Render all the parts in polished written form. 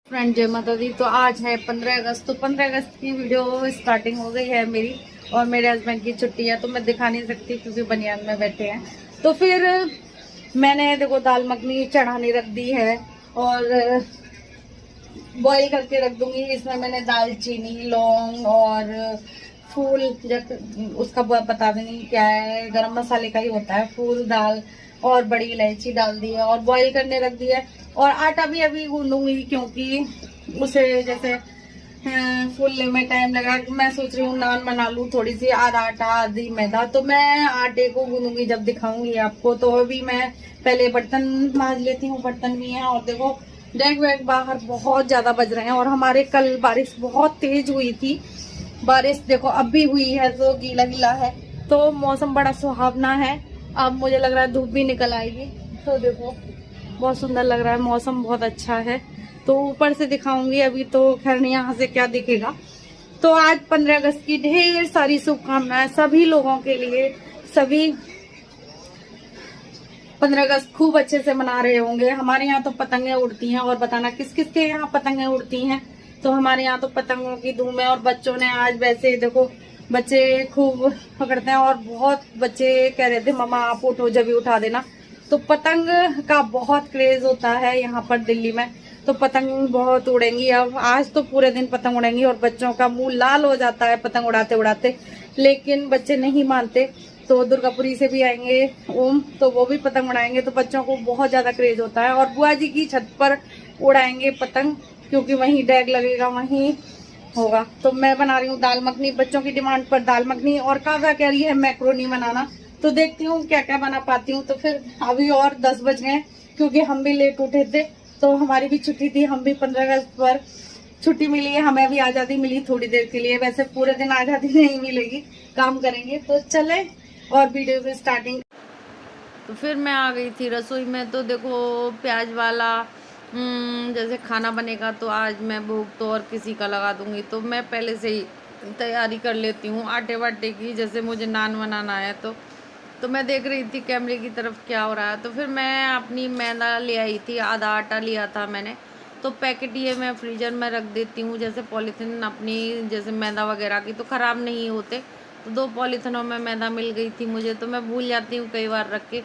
Friend जय माता दी। तो आज है 15 अगस्त। तो 15 अगस्त की वीडियो स्टार्टिंग हो गई है मेरी, और मेरे हस्बैंड की छुट्टी है तो मैं दिखा नहीं सकती क्योंकि बनियान में बैठे हैं। तो फिर मैंने देखो दाल मखनी चढ़ाने रख दी है और बॉईल करके रख दूंगी। इसमें मैंने दालचीनी, लौंग और फूल, जब उसका बता देंगे क्या है, गरम मसाले का ही होता है, फूल दाल और बड़ी इलायची डाल दी है और बॉईल करने रख दिया है। और आटा भी अभी गूंदूंगी क्योंकि उसे जैसे फूलने में टाइम लगा। मैं सोच रही हूँ नान बना लूँ, थोड़ी सी, आधा आटा आधी मैदा। तो मैं आटे को गूंदूंगी जब दिखाऊंगी आपको। तो अभी मैं पहले बर्तन मांज लेती हूँ, बर्तन भी हैं। और देखो डेग वैग बाहर बहुत ज्यादा बज रहे हैं, और हमारे कल बारिश बहुत तेज हुई थी। बारिश देखो अब भी हुई है तो गीला गीला है, तो मौसम बड़ा सुहावना है। अब मुझे लग रहा है धूप भी निकल आएगी। तो देखो बहुत सुंदर लग रहा है, मौसम बहुत अच्छा है। तो ऊपर से दिखाऊंगी, अभी तो खैर नहीं यहाँ से क्या दिखेगा। तो आज 15 अगस्त की ढेर सारी शुभकामनाएं सभी लोगों के लिए। सभी 15 अगस्त खूब अच्छे से मना रहे होंगे। हमारे यहाँ तो पतंगे उड़ती हैं, और बताना किस किस के यहाँ पतंगे उड़ती हैं। तो हमारे यहाँ तो पतंगों की धूम है। और बच्चों ने आज वैसे देखो बच्चे खूब पकड़ते हैं, और बहुत बच्चे कह रहे थे मम्मा आप उठो, जब भी उठा देना। तो पतंग का बहुत क्रेज होता है यहाँ पर दिल्ली में। तो पतंग बहुत उड़ेंगी। अब आज तो पूरे दिन पतंग उड़ेंगी, और बच्चों का मुंह लाल हो जाता है पतंग उड़ाते उड़ाते, लेकिन बच्चे नहीं मानते। तो दुर्गापुरी से भी आएंगे ओम, तो वो भी पतंग उड़ाएंगे। तो बच्चों को बहुत ज्यादा क्रेज होता है। और बुआ जी की छत पर उड़ाएंगे पतंग, क्योंकि वहीं डैग लगेगा, वहीं होगा। तो मैं बना रही हूँ दाल मखनी, बच्चों की डिमांड पर दाल मखनी, और काव्या कह रही है मैक्रोनी बनाना। तो देखती हूँ क्या क्या बना पाती हूँ। तो फिर अभी और 10 बज गए, क्योंकि हम भी लेट उठे थे। तो हमारी भी छुट्टी थी, हम भी 15 अगस्त पर छुट्टी मिली है, हमें भी आजादी मिली थोड़ी देर के लिए। वैसे पूरे दिन आजादी नहीं मिलेगी, काम करेंगे। तो चले और वीडियो की स्टार्टिंग। तो फिर मैं आ गई थी रसोई में। तो देखो प्याज वाला जैसे खाना बनेगा, तो आज मैं भूख तो और किसी का लगा दूंगी। तो मैं पहले से ही तैयारी कर लेती हूँ आटे वाटे की। जैसे मुझे नान बनाना है, तो मैं देख रही थी कैमरे की तरफ क्या हो रहा है। तो फिर मैं अपनी मैदा ले आई थी, आधा आटा लिया था मैंने। तो पैकेट ये मैं फ्रीजर में रख देती हूँ, जैसे पॉलीथीन अपनी जैसे मैदा वगैरह की तो ख़राब नहीं होते। तो 2 पॉलीथिनों में मैदा मिल गई थी मुझे, तो मैं भूल जाती हूँ कई बार रख के।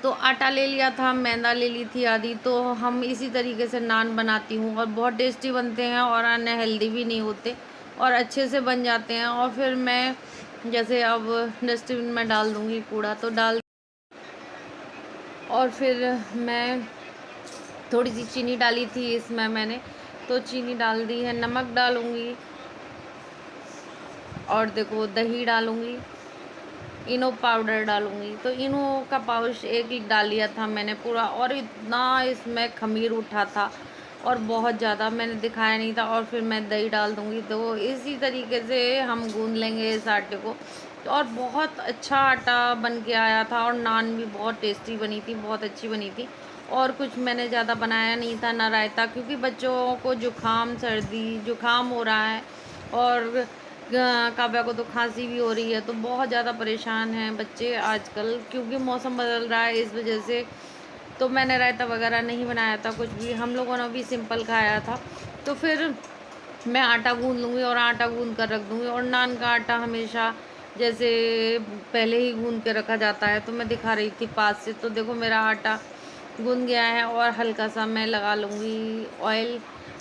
तो आटा ले लिया था, मैदा ले ली थी आधी। तो हम इसी तरीके से नान बनाती हूँ, और बहुत टेस्टी बनते हैं, और अनहेल्दी भी नहीं होते, और अच्छे से बन जाते हैं। और फिर मैं जैसे अब डस्टबिन में डाल दूँगी कूड़ा, तो डाल। और फिर मैं थोड़ी सी चीनी डाली थी इसमें मैंने, तो चीनी डाल दी है। नमक डालूँगी, और देखो दही डालूँगी, इनो पाउडर डालूँगी। तो इनो का पाउच 1 डाल लिया था मैंने पूरा, और इतना इसमें खमीर उठा था, और बहुत ज़्यादा मैंने दिखाया नहीं था। और फिर मैं दही डाल दूँगी। तो इसी तरीके से हम गूँध लेंगे इस आटे को। तो और बहुत अच्छा आटा बन के आया था, और नान भी बहुत टेस्टी बनी थी, बहुत अच्छी बनी थी। और कुछ मैंने ज़्यादा बनाया नहीं था, ना रायता, क्योंकि बच्चों को जुकाम हो रहा है, और काव्या को तो खांसी भी हो रही है। तो बहुत ज़्यादा परेशान हैं बच्चे आजकल, क्योंकि मौसम बदल रहा है इस वजह से। तो मैंने रायता वगैरह नहीं बनाया था कुछ भी, हम लोगों ने भी सिंपल खाया था। तो फिर मैं आटा गूँध लूँगी, और आटा गूँध कर रख दूँगी। और नान का आटा हमेशा जैसे पहले ही गूँध के रखा जाता है, तो मैं दिखा रही थी पास से। तो देखो मेरा आटा गूँध गया है, और हल्का सा मैं लगा लूँगी ऑयल,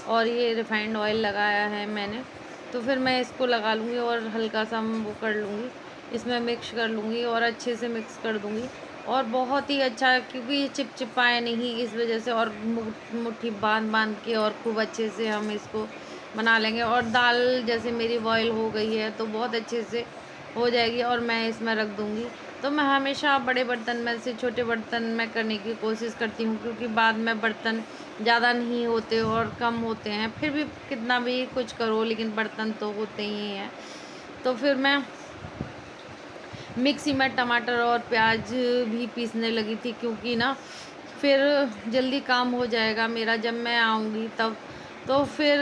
और ये रिफाइंड ऑयल लगाया है मैंने। तो फिर मैं इसको लगा लूँगी, और हल्का सा वो कर लूँगी, इसमें मिक्स कर लूँगी, और अच्छे से मिक्स कर दूँगी। और बहुत ही अच्छा, क्योंकि ये चिपचिपाए नहीं, इस वजह से। और मुट्ठी बांध बांध के और खूब अच्छे से हम इसको बना लेंगे। और दाल जैसे मेरी बॉयल हो गई है, तो बहुत अच्छे से हो जाएगी, और मैं इसमें रख दूँगी। तो मैं हमेशा बड़े बर्तन में से छोटे बर्तन में करने की कोशिश करती हूँ, क्योंकि बाद में बर्तन ज़्यादा नहीं होते और कम होते हैं। फिर भी कितना भी कुछ करो, लेकिन बर्तन तो होते ही हैं। तो फिर मैं मिक्सी में टमाटर और प्याज भी पीसने लगी थी, क्योंकि ना फिर जल्दी काम हो जाएगा मेरा जब मैं आऊँगी तब। तो फिर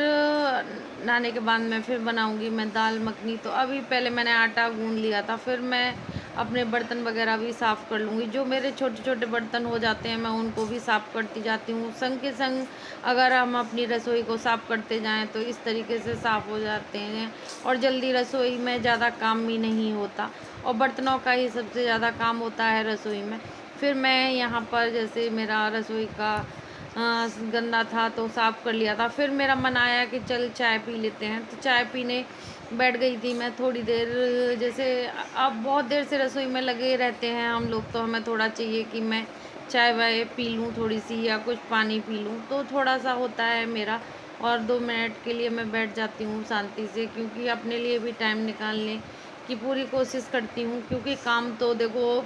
नहाने के बाद मैं फिर बनाऊँगी मैं दाल मखनी। तो अभी पहले मैंने आटा गूँध लिया था, फिर मैं अपने बर्तन वगैरह भी साफ़ कर लूँगी। जो मेरे छोटे छोटे बर्तन हो जाते हैं मैं उनको भी साफ़ करती जाती हूँ। संग के संग अगर हम अपनी रसोई को साफ़ करते जाएं तो इस तरीके से साफ़ हो जाते हैं और जल्दी रसोई में ज़्यादा काम भी नहीं होता, और बर्तनों का ही सबसे ज़्यादा काम होता है रसोई में। फिर मैं यहाँ पर जैसे मेरा रसोई का गंदा था तो साफ़ कर लिया था। फिर मेरा मन आया कि चल चाय पी लेते हैं, तो चाय पीने बैठ गई थी मैं थोड़ी देर। जैसे अब बहुत देर से रसोई में लगे रहते हैं हम लोग, तो हमें थोड़ा चाहिए कि मैं चाय वाय पी लूँ थोड़ी सी, या कुछ पानी पी लूँ, तो थोड़ा सा होता है मेरा। और 2 मिनट के लिए मैं बैठ जाती हूँ शांति से, क्योंकि अपने लिए भी टाइम निकालने की पूरी कोशिश करती हूँ। क्योंकि काम तो देखो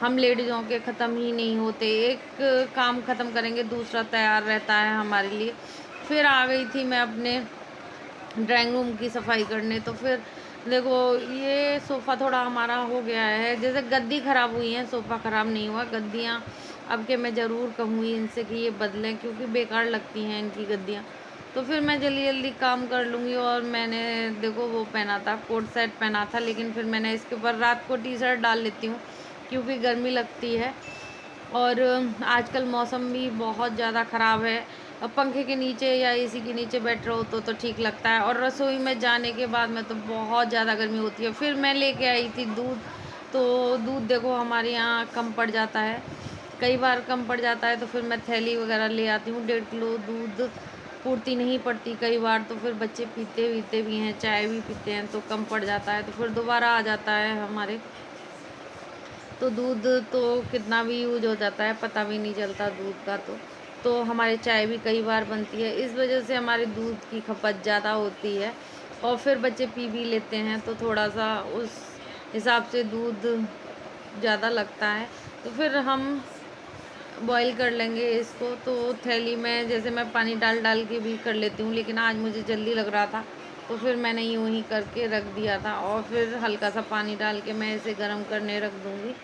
हम लेडीज़ों के ख़त्म ही नहीं होते, एक काम ख़त्म करेंगे दूसरा तैयार रहता है हमारे लिए। फिर आ गई थी मैं अपने ड्राइंग रूम की सफाई करने। तो फिर देखो ये सोफ़ा थोड़ा हमारा हो गया है, जैसे गद्दी ख़राब हुई है, सोफ़ा ख़राब नहीं हुआ। गद्दियाँ अब के मैं ज़रूर कहूँगी इनसे कि ये बदलें, क्योंकि बेकार लगती हैं इनकी गद्दियाँ। तो फिर मैं जल्दी जल्दी काम कर लूँगी। और मैंने देखो वो पहना था, कोट सेट पहना था, लेकिन फिर मैंने इसके ऊपर रात को टी शर्ट डाल लेती हूँ क्योंकि गर्मी लगती है। और आजकल मौसम भी बहुत ज़्यादा ख़राब है। अब पंखे के नीचे या एसी के नीचे बैठ रहो तो ठीक लगता है, और रसोई में जाने के बाद में तो बहुत ज़्यादा गर्मी होती है। फिर मैं लेके आई थी दूध, तो दूध देखो हमारे यहाँ कम पड़ जाता है, कई बार कम पड़ जाता है, तो फिर मैं थैली वगैरह ले आती हूँ। 1.5 किलो दूध पूर्ति नहीं पड़ती कई बार, तो फिर बच्चे पीते भी हैं, चाय भी पीते हैं, तो कम पड़ जाता है, तो फिर दोबारा आ जाता है हमारे। तो दूध तो कितना भी यूज हो जाता है पता भी नहीं चलता दूध का। तो हमारी चाय भी कई बार बनती है, इस वजह से हमारे दूध की खपत ज़्यादा होती है। और फिर बच्चे पी भी लेते हैं, तो थोड़ा सा उस हिसाब से दूध ज़्यादा लगता है। तो फिर हम बॉईल कर लेंगे इसको। तो थैली में जैसे मैं पानी डाल डाल के भी कर लेती हूँ, लेकिन आज मुझे जल्दी लग रहा था तो फिर मैंने यूँ ही करके रख दिया था। और फिर हल्का सा पानी डाल के मैं इसे गर्म करने रख दूँगी।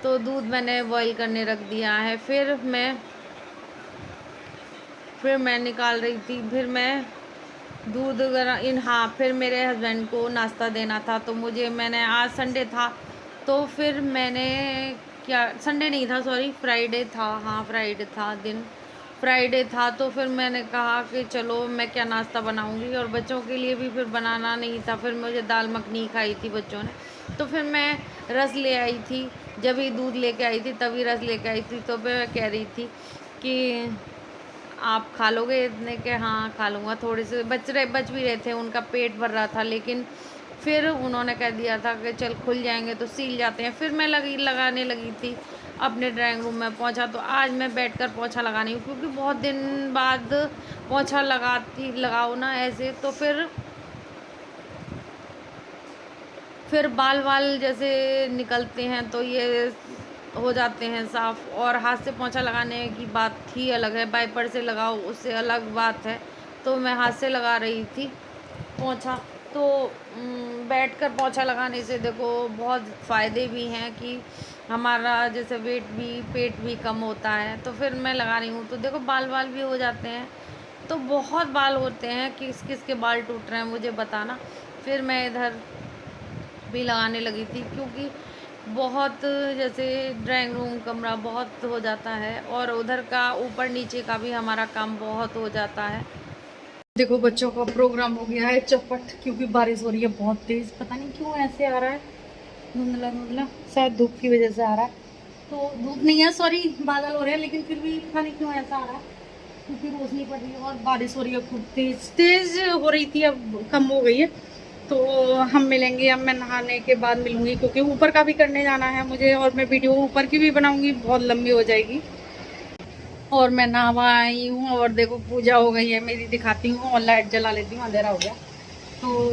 तो दूध मैंने बॉईल करने रख दिया है। फिर मैं निकाल रही थी, फिर मैं दूध गर्म हाँ, फिर मेरे हस्बैंड को नाश्ता देना था, तो मैंने आज संडे था, तो फिर मैंने क्या, संडे नहीं था सॉरी, फ्राइडे था, हाँ फ्राइडे था, दिन फ्राइडे था। तो फिर मैंने कहा कि चलो मैं क्या नाश्ता बनाऊंगी, और बच्चों के लिए भी फिर बनाना नहीं था। फिर मुझे दाल मखनी खाई थी बच्चों ने, तो फिर मैं रस ले आई थी, जब ही दूध लेके आई थी तभी रस लेके आई थी। तो मैं कह रही थी कि आप खा लोगे इतने के, हाँ खा लूँगा। थोड़े से बच भी रहे थे, उनका पेट भर रहा था, लेकिन फिर उन्होंने कह दिया था कि चल खुल जाएंगे तो सील जाते हैं। फिर मैं लगाने लगी थी अपने ड्राइंग रूम में पोंछा। तो आज मैं बैठकर पोंछा लगानी हूँ, क्योंकि बहुत दिन बाद पोंछा लगाओ ना ऐसे, तो फिर बाल जैसे निकलते हैं तो ये हो जाते हैं साफ़। और हाथ से पोंछा लगाने की बात ही अलग है, वाइपर से लगाओ उससे अलग बात है। तो मैं हाथ से लगा रही थी पोंछा। तो बैठकर पोंछा लगाने से देखो बहुत फ़ायदे भी हैं कि हमारा जैसे पेट भी कम होता है। तो फिर मैं लगा रही हूँ, तो देखो बाल भी हो जाते हैं, तो बहुत बाल होते हैं। किस किस के बाल टूट रहे हैं मुझे बताना। फिर मैं इधर भी लगाने लगी थी, क्योंकि बहुत जैसे ड्राइंग रूम कमरा बहुत हो जाता है, और उधर का ऊपर नीचे का भी हमारा काम बहुत हो जाता है। देखो बच्चों का प्रोग्राम हो गया है चौपट, क्योंकि बारिश हो रही है बहुत तेज, पता नहीं क्यों ऐसे आ रहा है, धुंधला धुंधला, शायद धूप की वजह से आ रहा है। तो धूप नहीं है सॉरी, बादल हो रहे हैं, लेकिन फिर भी पता नहीं क्यों ऐसा आ रहा है, क्योंकि रोशनी पड़ रही है और बारिश हो रही है खूब तेज हो रही थी, अब कम हो गई है। तो हम मिलेंगे, अब मैं नहाने के बाद मिलूंगी, क्योंकि ऊपर का भी करने जाना है मुझे, और मैं वीडियो ऊपर की भी बनाऊंगी, बहुत लंबी हो जाएगी। और मैं नहा आई हूँ, और देखो पूजा हो गई है मेरी, दिखाती हूँ, और लाइट जला लेती हूँ, अंधेरा हो गया। तो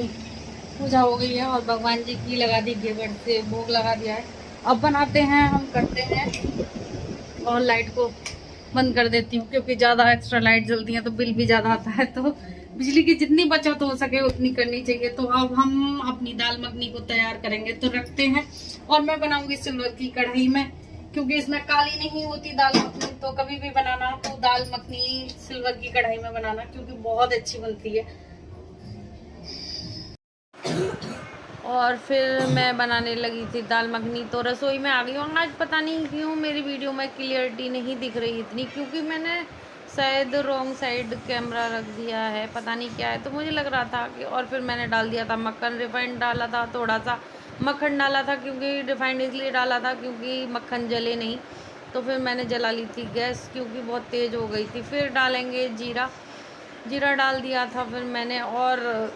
पूजा हो गई है, और भगवान जी की लगा दी घेवर से भोग लगा दिया है। अब बनाते हैं, हम करते हैं, और लाइट को बंद कर देती हूँ, क्योंकि ज़्यादा एक्स्ट्रा लाइट जलती है तो बिल भी ज़्यादा आता है। तो बिजली की जितनी बचत हो सके उतनी करनी चाहिए। तो अब हम अपनी दाल मखनी को तैयार करेंगे, तो रखते हैं। और मैं बनाऊंगी सिल्वर की कढ़ाई में, क्योंकि इसमें काली नहीं होती दाल मखनी। तो कभी भी बनाना तो दाल मखनी सिल्वर की कढ़ाई में बनाना, क्योंकि बहुत अच्छी बनती है। और फिर मैं बनाने लगी थी दाल मखनी। तो रसोई में आ गई हूँ। आज पता नहीं क्यों मेरी वीडियो में क्लियरिटी नहीं दिख रही इतनी, क्योंकि मैंने शायद रॉन्ग साइड कैमरा रख दिया है, पता नहीं क्या है। तो मुझे लग रहा था कि, और फिर मैंने डाल दिया था मक्खन, रिफाइंड डाला था, थोड़ा सा मक्खन डाला था, क्योंकि रिफाइंड इसलिए डाला था क्योंकि मक्खन जले नहीं। तो फिर मैंने जला ली थी गैस, क्योंकि बहुत तेज़ हो गई थी। फिर डालेंगे जीरा डाल दिया था फिर मैंने, और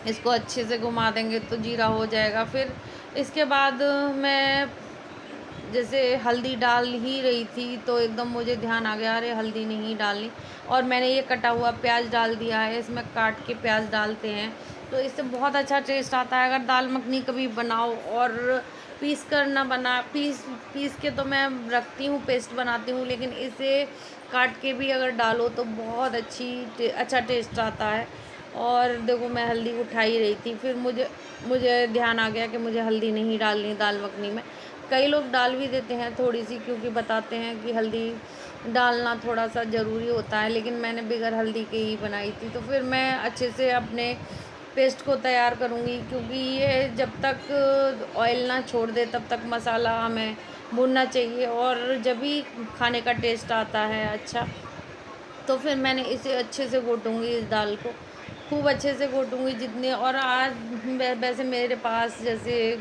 इसको अच्छे से घुमा देंगे तो जीरा हो जाएगा। फिर इसके बाद मैं जैसे हल्दी डाल ही रही थी तो एकदम मुझे ध्यान आ गया, अरे हल्दी नहीं डालनी, और मैंने ये कटा हुआ प्याज डाल दिया है। इसमें काट के प्याज डालते हैं तो इससे बहुत अच्छा टेस्ट आता है। अगर दाल मखनी कभी बनाओ और पीस कर ना बना, पीस के तो मैं रखती हूँ, पेस्ट बनाती हूँ, लेकिन इसे काट के भी अगर डालो तो बहुत अच्छा टेस्ट आता है। और देखो मैं हल्दी उठा ही रही थी, फिर मुझे ध्यान आ गया कि मुझे हल्दी नहीं डालनी दाल मखनी में। कई लोग डाल भी देते हैं थोड़ी सी, क्योंकि बताते हैं कि हल्दी डालना थोड़ा सा ज़रूरी होता है, लेकिन मैंने बगैर हल्दी के ही बनाई थी। तो फिर मैं अच्छे से अपने पेस्ट को तैयार करूँगी, क्योंकि ये जब तक ऑयल ना छोड़ दे तब तक मसाला हमें भूनना चाहिए, और जब भी खाने का टेस्ट आता है अच्छा। तो फिर मैंने इसे अच्छे से घोटूँगी, इस दाल को खूब अच्छे से घोटूँगी जितने। और आज वैसे मेरे पास जैसे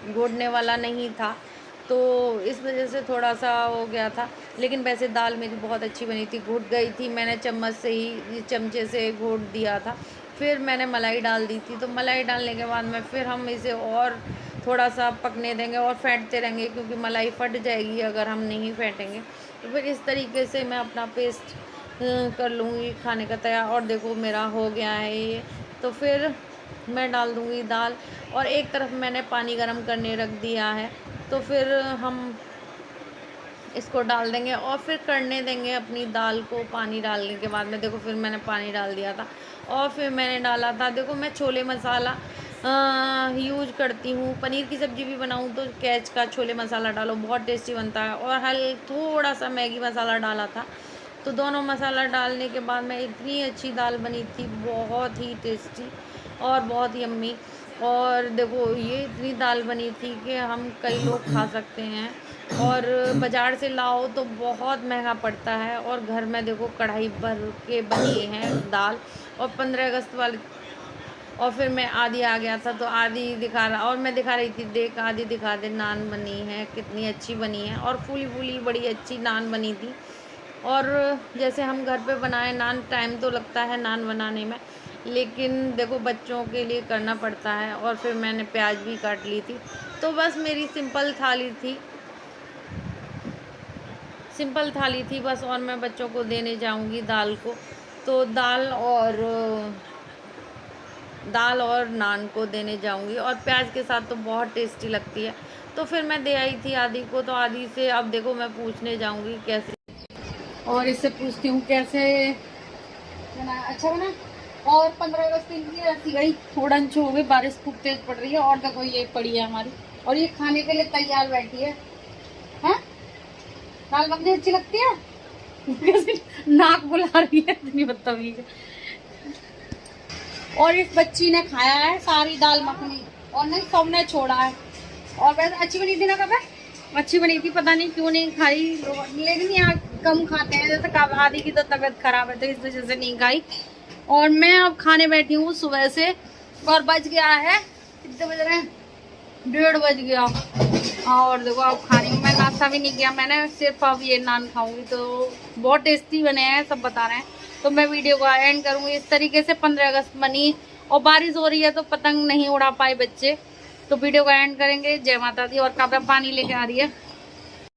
घोटने वाला नहीं था, तो इस वजह से थोड़ा सा हो गया था, लेकिन वैसे दाल मेरी बहुत अच्छी बनी थी, घुट गई थी। मैंने चमचे से घोट दिया था। फिर मैंने मलाई डाल दी थी। तो मलाई डालने के बाद में फिर हम इसे और थोड़ा सा पकने देंगे और फेंटते रहेंगे, क्योंकि मलाई फट जाएगी अगर हम नहीं फेंटेंगे। तो फिर इस तरीके से मैं अपना पेस्ट कर लूँगी खाने का तैयार। और देखो मेरा हो गया है ये। तो फिर मैं डाल दूँगी दाल, और एक तरफ मैंने पानी गर्म करने रख दिया है। तो फिर हम इसको डाल देंगे और फिर करने देंगे अपनी दाल को। पानी डालने के बाद में देखो फिर मैंने पानी डाल दिया था, और फिर मैंने डाला था, देखो मैं छोले मसाला यूज करती हूँ। पनीर की सब्ज़ी भी बनाऊँ तो कैच का छोले मसाला डालो, बहुत टेस्टी बनता है। और थोड़ा सा मैगी मसाला डाला था। तो दोनों मसाला डालने के बाद में इतनी अच्छी दाल बनी थी, बहुत ही टेस्टी और बहुत ही यम्मी। और देखो ये इतनी दाल बनी थी कि हम कई लोग खा सकते हैं, और बाज़ार से लाओ तो बहुत महंगा पड़ता है। और घर में देखो कढ़ाई भर के बनी है दाल। और 15 अगस्त वाले, और फिर मैं आधी आ गया था तो आधी दिखा रहा, और मैं दिखा रही थी, देख आधी दिखा दे, नान बनी है, कितनी अच्छी बनी है, और फूली फूली बड़ी अच्छी नान बनी थी। और जैसे हम घर पे बनाए नान, टाइम तो लगता है नान बनाने में, लेकिन देखो बच्चों के लिए करना पड़ता है। और फिर मैंने प्याज भी काट ली थी। तो बस मेरी सिंपल थाली थी बस, और मैं बच्चों को देने जाऊंगी दाल को। तो दाल और नान को देने जाऊंगी, और प्याज के साथ तो बहुत टेस्टी लगती है। तो फिर मैं दे आई थी आदि को, तो आदि से अब देखो मैं पूछने जाऊंगी कैसे, और इससे पूछती हूँ कैसे बना, अच्छा बना। और 15 अगस्त की ऐसी गई, उड़न छू हो गई, बारिश खूब तेज पड़ रही है। और देखो ये पड़ी है हमारी, और ये खाने के लिए तैयार बैठी है। हैं? दाल मखनी अच्छी लगती है? नाक बुला रही है, इतनी बदतमीज है। और इस बच्ची ने खाया है सारी दाल मखनी, और नहीं सबने छोड़ा है। और वैसे अच्छी बनी थी ना, कब अच्छी बनी थी, पता नहीं क्यों नहीं खाई, लेकिन यहाँ कम खाते हैं। जैसे आदि की तो तबीयत खराब है तो इस वजह से नहीं खाई। और मैं अब खाने बैठी हूँ सुबह से, और बज गया है, कितने बज रहे हैं, 1:30 बज गया। और देखो अब खा रही हूँ, मैं नाश्ता भी नहीं किया मैंने, सिर्फ अब ये नान खाऊंगी। तो बहुत टेस्टी बने हैं, सब बता रहे हैं। तो मैं वीडियो को एंड करूंगी इस तरीके से। 15 अगस्त बनी और बारिश हो रही है तो पतंग नहीं उड़ा पाए बच्चे, तो वीडियो को एंड करेंगे। जय माता दी। और काबरा पानी लेके आ रही है।